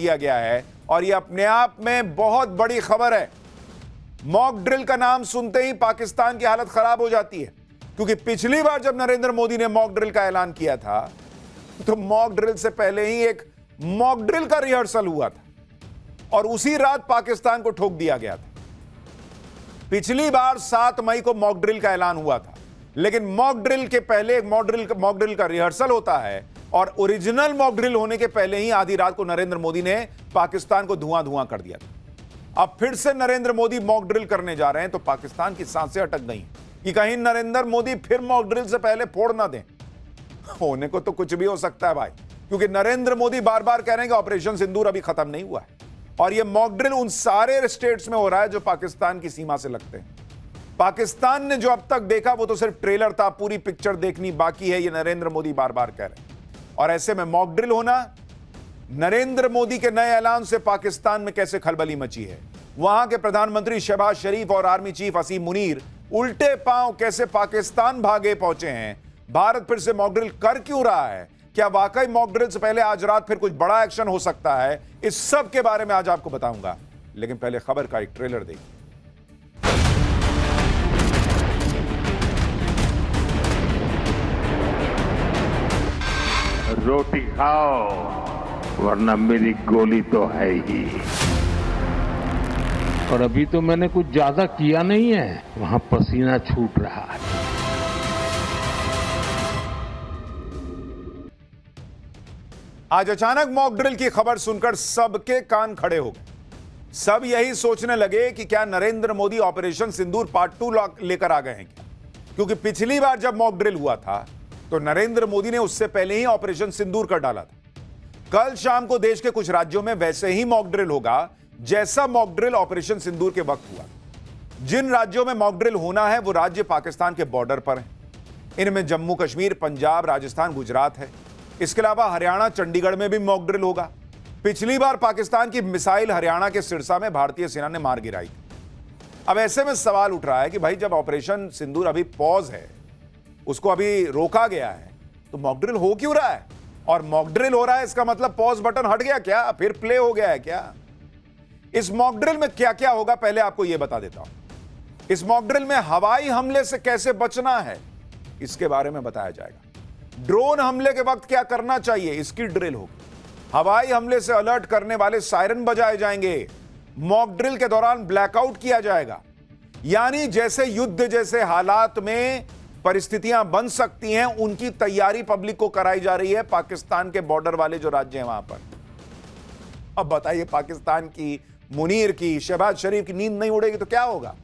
किया गया है और यह अपने आप में बहुत बड़ी खबर है। मॉक ड्रिल का नाम सुनते ही पाकिस्तान की हालत खराब हो जाती है, क्योंकि पिछली बार जब नरेंद्र मोदी ने मॉक ड्रिल का ऐलान किया था तो मॉक ड्रिल से पहले ही एक मॉक ड्रिल का रिहर्सल हुआ था और उसी रात पाकिस्तान को ठोक दिया गया था। पिछली बार 7 मई को मॉक ड्रिल का ऐलान हुआ था, लेकिन मॉक ड्रिल के पहले एक मॉक ड्रिल का रिहर्सल होता है और ओरिजिनल मॉक ड्रिल होने के पहले ही आधी रात को नरेंद्र मोदी ने पाकिस्तान को धुआं धुआं कर दिया था। अब फिर से नरेंद्र मोदी मॉक ड्रिल करने जा रहे हैं तो पाकिस्तान की सांसें अटक गई कि कहीं नरेंद्र मोदी फिर मॉक ड्रिल से पहले फोड़ ना दें। होने को तो कुछ भी हो सकता है भाई, क्योंकि नरेंद्र मोदी बार बार कह रहे हैं कि ऑपरेशन सिंदूर अभी खत्म नहीं हुआ है और यह मॉक ड्रिल उन सारे स्टेट्स में हो रहा है जो पाकिस्तान की सीमा से लगते हैं। पाकिस्तान ने जो अब तक देखा वो तो सिर्फ ट्रेलर था, पूरी पिक्चर देखनी बाकी है, ये नरेंद्र मोदी बार बार कह रहे हैं। और ऐसे में मॉक ड्रिल होना, नरेंद्र मोदी के नए ऐलान से पाकिस्तान में कैसे खलबली मची है। वहां के प्रधानमंत्री शहबाज शरीफ और आर्मी चीफ असीम मुनीर उल्टे पांव कैसे पाकिस्तान भागे पहुंचे हैं। भारत फिर से मॉक ड्रिल कर क्यों रहा है, क्या वाकई मॉक ड्रिल से पहले आज रात फिर कुछ बड़ा एक्शन हो सकता है, इस सब के बारे में आज आपको बताऊंगा। लेकिन पहले खबर का एक ट्रेलर देखिए। रोटी खाओ वरना मेरी गोली तो है ही। और अभी तो मैंने कुछ ज्यादा किया नहीं है, वहां पसीना छूट रहा है। आज अचानक मॉक ड्रिल की खबर सुनकर सबके कान खड़े हो गए। सब यही सोचने लगे कि क्या नरेंद्र मोदी ऑपरेशन सिंदूर पार्ट 2 लेकर आ गए हैं क्या, क्योंकि पिछली बार जब मॉक ड्रिल हुआ था तो नरेंद्र मोदी ने उससे पहले ही ऑपरेशन सिंदूर कर डाला था। कल शाम को देश के कुछ राज्यों में वैसे ही मॉक ड्रिल होगा जैसा मॉक ड्रिल ऑपरेशन सिंदूर के वक्त हुआ। जिन राज्यों में मॉक ड्रिल होना है वो राज्य पाकिस्तान के बॉर्डर पर हैं। इनमें जम्मू कश्मीर, पंजाब, राजस्थान, गुजरात है। इसके अलावा हरियाणा, चंडीगढ़ में भी मॉक ड्रिल होगा। पिछली बार पाकिस्तान की मिसाइल हरियाणा के सिरसा में भारतीय सेना ने मार गिराई थी। अब ऐसे में सवाल उठ रहा है कि भाई जब ऑपरेशन सिंदूर अभी पॉज है, उसको अभी रोका गया है, तो मॉक ड्रिल हो क्यों रहा है। और मॉक ड्रिल हो रहा है इसका मतलब पॉज बटन हट गया क्या, फिर प्ले हो गया है क्या। इस मॉक ड्रिल में क्या क्या होगा पहले आपको यह बता देता हूं। इस मॉक ड्रिल में हवाई हमले से कैसे बचना है इसके बारे में बताया जाएगा। ड्रोन हमले के वक्त क्या करना चाहिए इसकी ड्रिल होगी। हवाई हमले से अलर्ट करने वाले सायरन बजाए जाएंगे। मॉक ड्रिल के दौरान ब्लैकआउट किया जाएगा, यानी जैसे युद्ध जैसे हालात में परिस्थितियां बन सकती हैं उनकी तैयारी पब्लिक को कराई जा रही है पाकिस्तान के बॉर्डर वाले जो राज्य हैं वहां पर। अब बताइए, पाकिस्तान की, मुनीर की, शहबाज शरीफ की नींद नहीं उड़ेगी तो क्या होगा।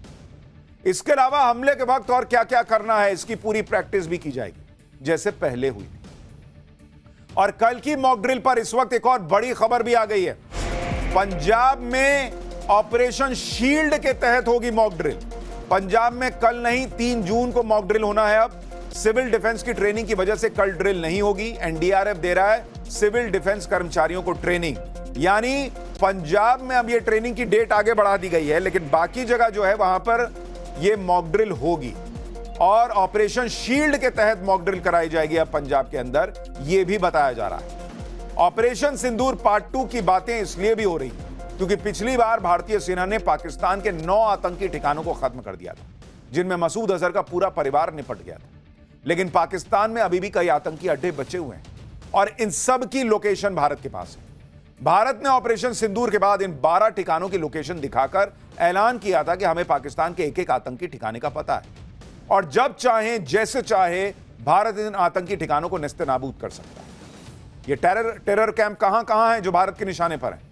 इसके अलावा हमले के वक्त और क्या क्या करना है इसकी पूरी प्रैक्टिस भी की जाएगी जैसे पहले हुई थी। और कल की मॉक ड्रिल पर इस वक्त एक और बड़ी खबर भी आ गई है। पंजाब में ऑपरेशन शील्ड के तहत होगी मॉक ड्रिल। पंजाब में कल नहीं 3 जून को मॉक ड्रिल होना है। अब सिविल डिफेंस की ट्रेनिंग की वजह से कल ड्रिल नहीं होगी। एनडीआरएफ दे रहा है सिविल डिफेंस कर्मचारियों को ट्रेनिंग, यानी पंजाब में अब ये ट्रेनिंग की डेट आगे बढ़ा दी गई है, लेकिन बाकी जगह जो है वहां पर ये मॉक ड्रिल होगी और ऑपरेशन शील्ड के तहत मॉक ड्रिल कराई जाएगी अब पंजाब के अंदर, यह भी बताया जा रहा है। ऑपरेशन सिंदूर पार्ट 2 की बातें इसलिए भी हो रही है क्योंकि पिछली बार भारतीय सेना ने पाकिस्तान के 9 आतंकी ठिकानों को खत्म कर दिया था, जिनमें मसूद अजहर का पूरा परिवार निपट गया था। लेकिन पाकिस्तान में अभी भी कई आतंकी अड्डे बचे हुए हैं और इन सब की लोकेशन भारत के पास है। भारत ने ऑपरेशन सिंदूर के बाद इन 12 ठिकानों की लोकेशन दिखाकर ऐलान किया था कि हमें पाकिस्तान के एक एक आतंकी ठिकाने का पता है और जब चाहे जैसे चाहे भारत इन आतंकी ठिकानों को नेस्तनाबूद कर सकता है। ये टेरर कैंप कहां है जो भारत के निशाने पर है।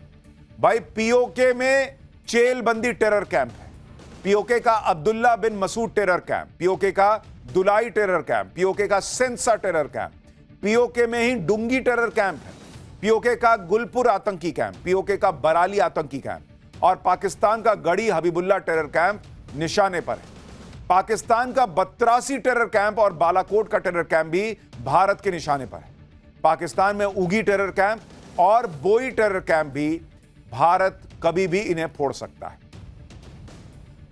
भाई पीओके में चेलबंदी टेरर कैंप है, पीओके का अब्दुल्ला बिन मसूद टेरर कैंप, पीओके का दुलाई टेरर कैंप, पीओके का सेंसा टेरर कैंप, पीओके में ही डुंगी टेरर कैंप है, पीओके का गुलपुर आतंकी कैंप, पीओके का बराली आतंकी कैंप और पाकिस्तान का गढ़ी हबीबुल्ला टेरर कैंप निशाने पर है। पाकिस्तान का 82 टेरर कैंप और बालाकोट का टेरर कैंप भी भारत के निशाने पर है। पाकिस्तान में उगी टेरर कैंप और बोई टेरर कैंप भी भारत कभी भी इन्हें फोड़ सकता है।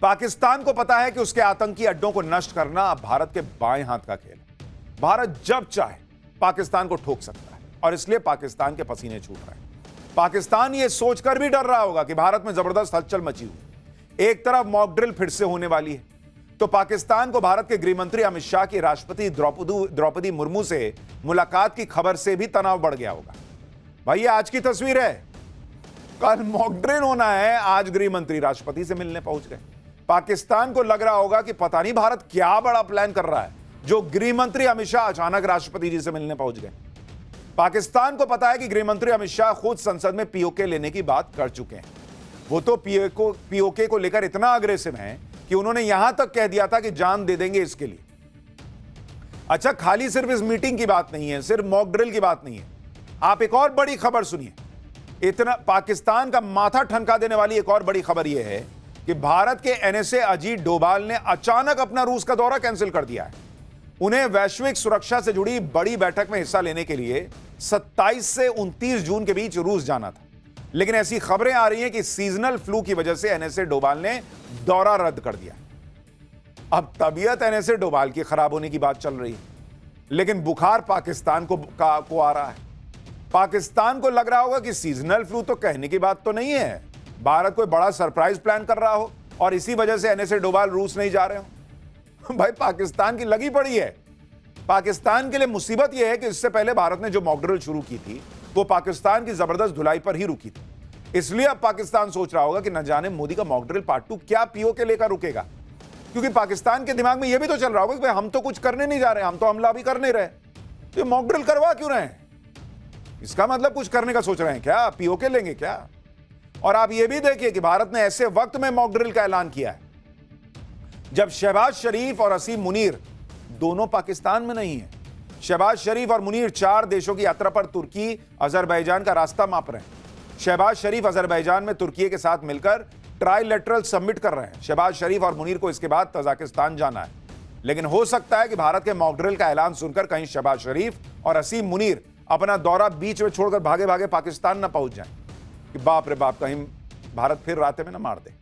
पाकिस्तान को पता है कि उसके आतंकी अड्डों को नष्ट करना अब भारत के बाएं हाथ का खेल है। भारत जब चाहे पाकिस्तान को ठोक सकता है और इसलिए पाकिस्तान के पसीने छूट रहे हैं। पाकिस्तान ये सोचकर भी डर रहा होगा कि भारत में जबरदस्त हलचल मची हुई। एक तरफ मॉक ड्रिल फिर से होने वाली है, तो पाकिस्तान को भारत के गृह मंत्री अमित शाह की राष्ट्रपति द्रौपदी मुर्मू से मुलाकात की खबर से भी तनाव बढ़ गया होगा। भाई ये आज की तस्वीर है, कल मॉक ड्रिल होना है, आज गृह मंत्री राष्ट्रपति से मिलने पहुंच गए। पाकिस्तान को लग रहा होगा कि पता नहीं भारत क्या बड़ा प्लान कर रहा है, जो गृह मंत्री अमित शाह अचानक राष्ट्रपति जी से मिलने पहुंच गए। पाकिस्तान को पता है कि गृह मंत्री अमित शाह खुद संसद में पीओके लेने की बात कर चुके हैं। वो तो पीओके को लेकर इतना अग्रेसिव हैं कि उन्होंने यहां तक कह दिया था कि जान दे देंगे इसके लिए। अच्छा, खाली सिर्फ इस मीटिंग की बात नहीं है, सिर्फ मॉक ड्रिल की बात नहीं है। आप एक और बड़ी खबर सुनिए। इतना पाकिस्तान का माथा ठनका देने वाली एक और बड़ी खबर यह है कि भारत के एनएसए अजीत डोभाल ने अचानक अपना रूस का दौरा कैंसिल कर दिया है। उन्हें वैश्विक सुरक्षा से जुड़ी बड़ी बैठक में हिस्सा लेने के लिए 27 से 29 जून के बीच रूस जाना था, लेकिन ऐसी खबरें आ रही हैं कि सीजनल फ्लू की वजह से एनएसए डोभाल ने दौरा रद्द कर दिया। अब तबीयत एनएसए डोभाल की खराब होने की बात चल रही है, लेकिन बुखार पाकिस्तान को आ रहा है। पाकिस्तान को लग रहा होगा कि सीजनल फ्लू तो कहने की बात तो नहीं है, भारत कोई बड़ा सरप्राइज प्लान कर रहा हो और इसी वजह से एनएसए डोभाल रूस नहीं जा रहे हो। भाई पाकिस्तान की लगी पड़ी है। पाकिस्तान के लिए मुसीबत यह है कि इससे पहले भारत ने जो मॉक ड्रिल शुरू की थी वो पाकिस्तान की जबरदस्त धुलाई पर ही रुकी थी। इसलिए अब पाकिस्तान सोच रहा होगा कि न जाने मोदी का मॉक ड्रिल पार्ट 2 क्या पीओके लेकर रुकेगा, क्योंकि पाकिस्तान के दिमाग में यह भी तो चल रहा होगा कि भाई हम तो कुछ करने नहीं जा रहे, हम तो हमला भी कर नहीं रहे, तो मॉक ड्रिल करवा क्यों रहे हैं? इसका मतलब कुछ करने का सोच रहे हैं क्या, पीओके लेंगे क्या? और आप यह भी देखिए कि भारत ने ऐसे वक्त में मॉक ड्रिल का ऐलान किया है जब शहबाज शरीफ और असीम मुनीर दोनों पाकिस्तान में नहीं है। शहबाज शरीफ और मुनीर 4 देशों की यात्रा पर तुर्की अजरबैजान का रास्ता माप रहे हैं। शहबाज शरीफ अजरबैजान में तुर्की के साथ मिलकर ट्राइलेटरल सबमिट कर रहे हैं। शहबाज शरीफ और मुनीर को इसके बाद तजाकिस्तान जाना है, लेकिन हो सकता है कि भारत के मॉक ड्रिल का ऐलान सुनकर कहीं शहबाज शरीफ और असीम मुनीर अपना दौरा बीच में छोड़कर भागे भागे पाकिस्तान न पहुंच जाएं कि बाप रे बाप कहीं भारत फिर राते में न मार दे।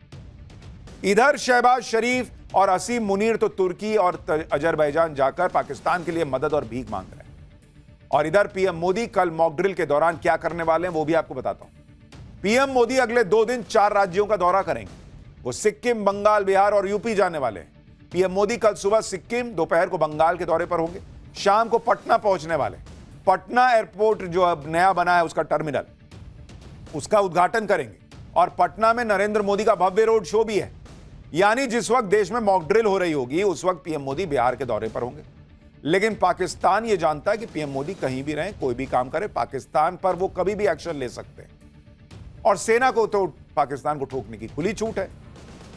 इधर शहबाज शरीफ और असीम मुनीर तो तुर्की और अजरबैजान जाकर पाकिस्तान के लिए मदद और भीख मांग रहे हैं। और इधर पीएम मोदी कल मॉक ड्रिल के दौरान क्या करने वाले हैं वो भी आपको बताता हूं। पीएम मोदी अगले 2 दिन 4 राज्यों का दौरा करेंगे। वो सिक्किम, बंगाल, बिहार और यूपी जाने वाले हैं। पीएम मोदी कल सुबह सिक्किम, दोपहर को बंगाल के दौरे पर होंगे, शाम को पटना पहुंचने वाले। पटना एयरपोर्ट जो अब नया बना है उसका टर्मिनल, उसका उद्घाटन करेंगे और पटना में नरेंद्र मोदी का भव्य रोड शो भी है। यानी जिस वक्त देश में मॉक ड्रिल हो रही होगी उस वक्त पीएम मोदी बिहार के दौरे पर होंगे। लेकिन पाकिस्तान यह जानता है कि पीएम मोदी कहीं भी रहें, कोई भी काम करे, पाकिस्तान पर वो कभी भी एक्शन ले सकते हैं और सेना को तो पाकिस्तान को ठोकने की खुली छूट है।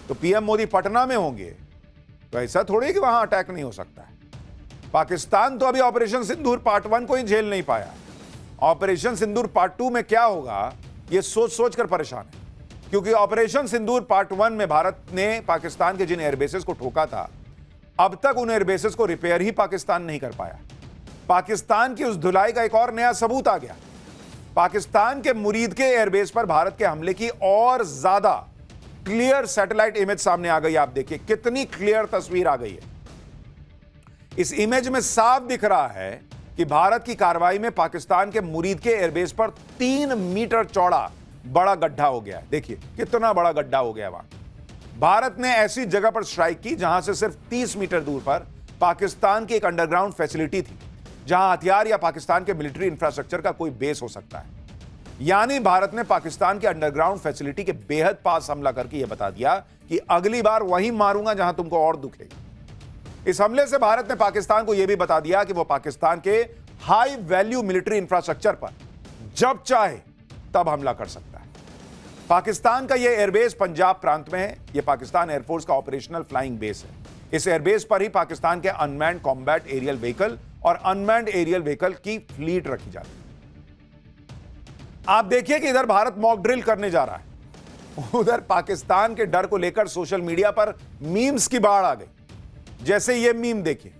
तो पीएम मोदी पटना में होंगे तो ऐसा थोड़ी कि वहां अटैक नहीं हो सकता है। पाकिस्तान तो अभी ऑपरेशन सिंदूर पार्ट 1 को ही झेल नहीं पाया। ऑपरेशन सिंदूर पार्ट 2 में क्या होगा यह सोच सोच कर परेशान है, क्योंकि ऑपरेशन सिंदूर पार्ट 1 में भारत ने पाकिस्तान के जिन एयरबेसेस को ठोका था, अब तक उन एयरबेसेस को रिपेयर ही पाकिस्तान नहीं कर पाया। पाकिस्तान की उस धुलाई का एक और नया सबूत आ गया। पाकिस्तान के मुरीद के एयरबेस पर भारत के हमले की और ज्यादा क्लियर सैटेलाइट इमेज सामने आ गई। आप देखिए कितनी क्लियर तस्वीर आ गई है। इस इमेज में साफ दिख रहा है कि भारत की कार्रवाई में पाकिस्तान के मुरीद के एयरबेस पर 3 मीटर चौड़ा बड़ा गड्ढा हो गया है। देखिए कितना बड़ा गड्ढा हो गया वहां। भारत ने ऐसी जगह पर स्ट्राइक की जहां से सिर्फ 30 मीटर दूर पर पाकिस्तान की एक अंडरग्राउंड फैसिलिटी थी, जहां हथियार या पाकिस्तान के मिलिट्री इंफ्रास्ट्रक्चर का कोई बेस हो सकता है। यानी भारत ने पाकिस्तान के अंडरग्राउंड फैसिलिटी के बेहद पास हमला करके यह बता दिया कि अगली बार वहीं मारूंगा जहां तुमको और दुखेगा। इस हमले से भारत ने पाकिस्तान को यह भी बता दिया कि वह पाकिस्तान के हाई वैल्यू मिलिट्री इंफ्रास्ट्रक्चर पर जब चाहे तब हमला कर सकता है। पाकिस्तान का यह एयरबेस पंजाब प्रांत में है। यह पाकिस्तान एयरफोर्स का ऑपरेशनल फ्लाइंग बेस है। इस एयरबेस पर ही पाकिस्तान के अनमैन्ड कॉम्बैट एरियल व्हीकल और अनमैन्ड एरियल व्हीकल की फ्लीट रखी जाती है। आप देखिए कि इधर भारत मॉक ड्रिल करने जा रहा है, उधर पाकिस्तान के डर को लेकर सोशल मीडिया पर मीम्स की बाढ़ आ गई। जैसे ये मीम देखिए,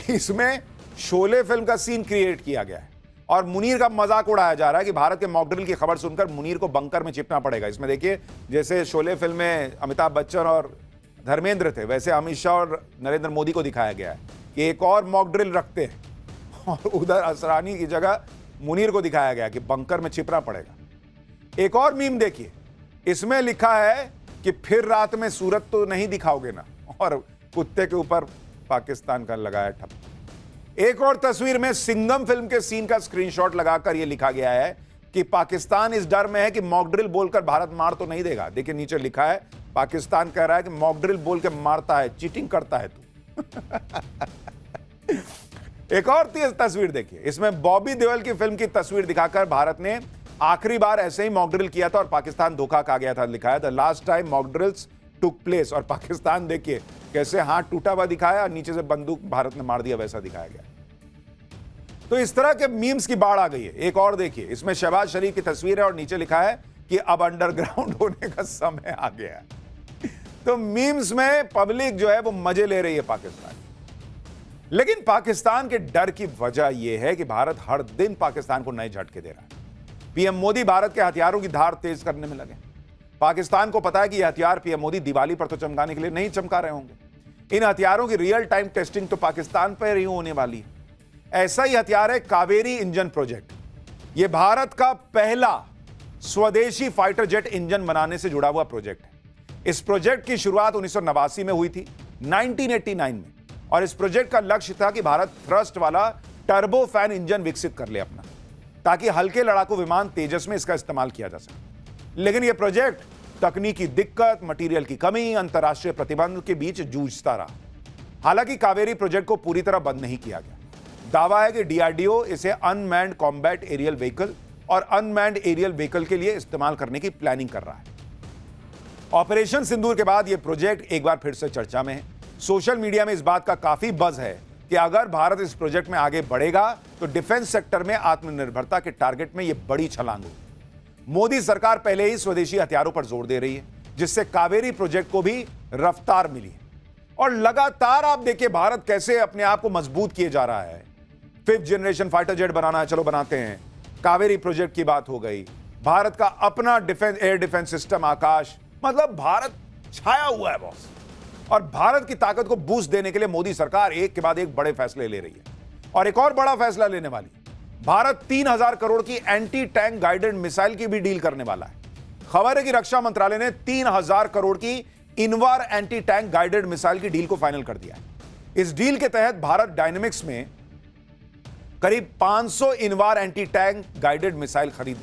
इसमें शोले फिल्म का सीन क्रिएट किया गया है और मुनीर का मजाक उड़ाया जा रहा है कि भारत के मॉक ड्रिल की खबर सुनकर मुनीर को बंकर में छिपना पड़ेगा। इसमें देखिए जैसे शोले फिल्म में अमिताभ बच्चन और धर्मेंद्र थे, वैसे अमित शाह और नरेंद्र मोदी को दिखाया गया है कि एक और मॉक ड्रिल रखते हैं और उधर असरानी की जगह मुनीर को दिखाया गया कि बंकर में छिपना पड़ेगा। एक और मीम देखिए, इसमें लिखा है कि फिर रात में सूरत तो नहीं दिखाओगे ना, और कुत्ते के ऊपर पाकिस्तान का लगाया ठप्पा। एक और तस्वीर में सिंघम फिल्म के सीन का स्क्रीनशॉट लगाकर यह लिखा गया है कि पाकिस्तान इस डर में है कि मॉक ड्रिल बोलकर भारत मार तो नहीं देगा। देखिए नीचे लिखा है, पाकिस्तान कह रहा है कि मॉक ड्रिल बोल के मारता है, चीटिंग करता है तू। एक और तेज तस्वीर देखिए, इसमें बॉबी देओल की फिल्म की तस्वीर दिखाकर भारत ने आखिरी बार ऐसे ही मॉक ड्रिल किया था और पाकिस्तान धोखा खा गया था। लिखा है the last time mock drills took place, और पाकिस्तान देखिए कैसे हाथ टूटा हुआ दिखाया और नीचे से बंदूक भारत ने मार दिया, वैसा दिखाया गया। तो इस तरह के मीम्स की बाढ़ आ गई है। एक और देखिए, इसमें शहबाज शरीफ की तस्वीर है और नीचे लिखा है कि अब अंडरग्राउंड होने का समय आ गया है। तो मीम्स में पब्लिक जो है वो मजे ले रही है पाकिस्तान। लेकिन पाकिस्तान के डर की वजह यह है कि भारत हर दिन पाकिस्तान को नए झटके दे रहा है। पीएम मोदी भारत के हथियारों की धार तेज करने में लगे। पाकिस्तान को पता है कि यह हथियार पीएम मोदी दिवाली पर तो चमकाने के लिए नहीं चमका रहे होंगे। इन हथियारों की रियल टाइम टेस्टिंग तो पाकिस्तान पर ही होने वाली है। ऐसा ही हथियार है कावेरी इंजन प्रोजेक्ट। यह भारत का पहला स्वदेशी फाइटर जेट इंजन बनाने से जुड़ा हुआ प्रोजेक्ट है। इस प्रोजेक्ट की शुरुआत 1989 में हुई थी, 1989 में, और इस प्रोजेक्ट का लक्ष्य था कि भारत थ्रस्ट वाला टर्बो फैन इंजन विकसित कर ले अपना, ताकि हल्के लड़ाकू विमान तेजस में इसका इस्तेमाल किया जा सके। लेकिन यह प्रोजेक्ट तकनीकी दिक्कत, मटेरियल की कमी, अंतर्राष्ट्रीय प्रतिबंध के बीच जूझता रहा। हालांकि कावेरी प्रोजेक्ट को पूरी तरह बंद नहीं किया गया। दावा है कि डीआरडीओ इसे अनमैन्ड कॉम्बैट एरियल व्हीकल और अनमैन्ड एरियल व्हीकल के लिए इस्तेमाल करने की प्लानिंग कर रहा है। ऑपरेशन सिंदूर के बाद यह प्रोजेक्ट एक बार फिर से चर्चा में है। सोशल मीडिया में इस बात का काफी बज़ है कि अगर भारत इस प्रोजेक्ट में आगे बढ़ेगा तो डिफेंस सेक्टर में आत्मनिर्भरता के टारगेट में यह बड़ी छलांग होगी। मोदी सरकार पहले ही स्वदेशी हथियारों पर जोर दे रही है, जिससे कावेरी प्रोजेक्ट को भी रफ्तार मिली है। और लगातार आप देखिए भारत कैसे अपने आप को मजबूत किए जा रहा है। 5th जनरेशन फाइटर जेट बनाना है, चलो बनाते हैं। कावेरी प्रोजेक्ट की बात हो गई। भारत का अपना डिफेंस एयर डिफेंस सिस्टम आकाश, मतलब भारत छाया हुआ है बॉस। और भारत की ताकत को बूस्ट देने के लिए मोदी सरकार एक के बाद एक बड़े फैसले ले रही है। और एक और बड़ा फैसला लेने वाली, भारत 3000 करोड़ की एंटी टैंक गाइडेड मिसाइल की भी डील करने वाला है। खबर है कि रक्षा मंत्रालय ने 3000 करोड़ की Invar anti tank guided missile की डील को फाइनल कर दिया है। इस डील के तहत भारत डायनेमिक्स में करीब 500 Invar anti tank guided missile खरीद